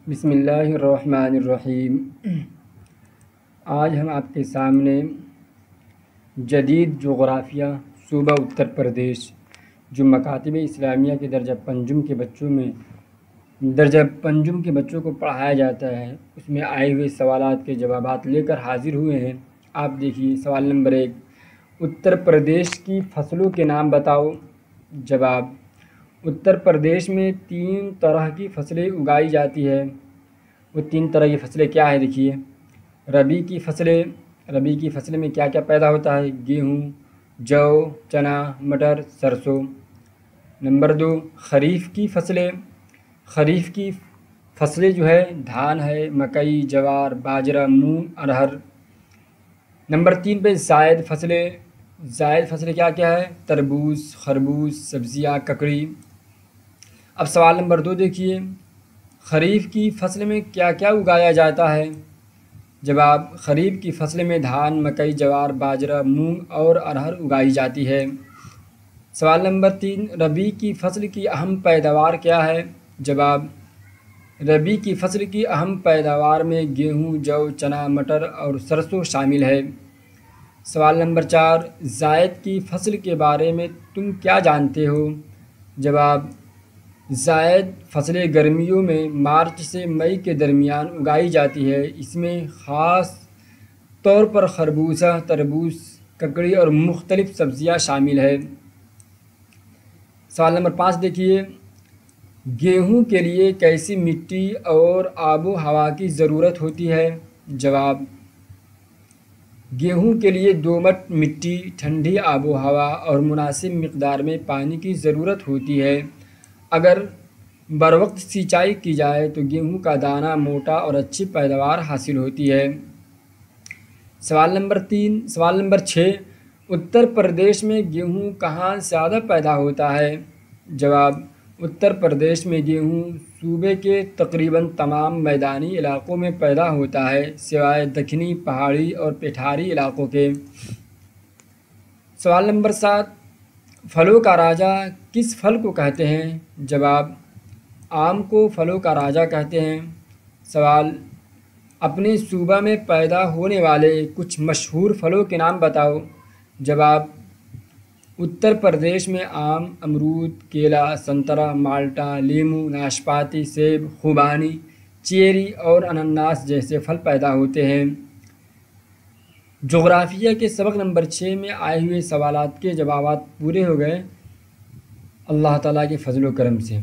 بسم اللہ الرحمن الرحیم۔ آج ہم آپ کے سامنے جدید جغرافیہ صوبہ اتر پردیش جو مکاتب اسلامیہ کے درجہ پنجم کے بچوں کو پڑھایا جاتا ہے، اس میں آئے ہوئے سوالات کے جوابات لے کر حاضر ہوئے ہیں۔ آپ دیکھیے سوال نمبر 1، اتر پردیش کی فصلوں کے نام بتاؤ۔ جواب: اتر پردیش میں 3 طرح کی فصلیں اگائی جاتی ہے۔ وہ 3 طرح کی فصلیں کیا ہے؟ دیکھیے، ربیع کی فصلیں میں کیا کیا پیدا ہوتا ہے؟ گیہوں، جو، چنا، مٹر، سرسوں۔ نمبر 2، خریف کی فصلیں جو ہے دھان ہے، مکئی، جوار، باجرہ، مونگ، ارہر۔ نمبر 3 پہ زائد فصلیں کیا کیا ہے؟ تربوز، خربوز، سبزیاں، ککڑی۔ اب سوال نمبر 2 دیکھیے، خریف کی فصل میں کیا کیا اگایا جاتا ہے؟ جواب: خریف کی فصل میں دھان، مکئی، جوار، باجرہ، مونگ اور ارہر اگائی جاتی ہے۔ سوال نمبر 3، ربیع کی فصل کی اہم پیداوار کیا ہے؟ جواب: ربیع کی فصل کی اہم پیداوار میں گیہوں، جو، چنا، مٹر اور سرسوں شامل ہے۔ سوال نمبر 4، زائد کی فصل کے بارے میں تم کیا جانتے ہو؟ جواب: زائد فصلیں گرمیوں میں مارچ سے مئی کے درمیان اگائی جاتی ہے۔ اس میں خاص طور پر خربوزہ، تربوز، ککڑی اور مختلف سبزیاں شامل ہیں۔ سوال نمبر 5 دیکھیے، گیہوں کے لیے کیسی مٹی اور آب و ہوا کی ضرورت ہوتی ہے؟ جواب: گیہوں کے لیے دومٹ مٹی، ٹھنڈی آب و ہوا اور مناسب مقدار میں پانی کی ضرورت ہوتی ہے۔ اگر بروقت سینچائی کی جائے تو گیہوں کا دانہ موٹا اور اچھی پیداوار حاصل ہوتی ہے۔ سوال نمبر 6، اتر پردیش میں گیہوں کہاں زیادہ پیدا ہوتا ہے؟ جواب: اتر پردیش میں گیہوں صوبے کے تقریباً تمام میدانی علاقوں میں پیدا ہوتا ہے، سوائے دکنی، پہاڑی اور پٹھاری علاقوں کے۔ سوال نمبر 7، پھلوں کا راجا کس پھل کو کہتے ہیں؟ جواب: آم کو پھلوں کا راجا کہتے ہیں۔ سوال، اپنے صوبہ میں پیدا ہونے والے کچھ مشہور پھلوں کے نام بتاؤ۔ جواب: اتر پردیش میں آم، امرود، کیلا، سنترا، مالٹا، لیمو، ناشپاتی، سیب، خوبانی، چیری اور انناس جیسے پھل پیدا ہوتے ہیں۔ جغرافیہ کے سبق نمبر 6 میں آئے ہوئے سوالات کے جوابات پورے ہو گئے، اللہ تعالیٰ کے فضل و کرم سے۔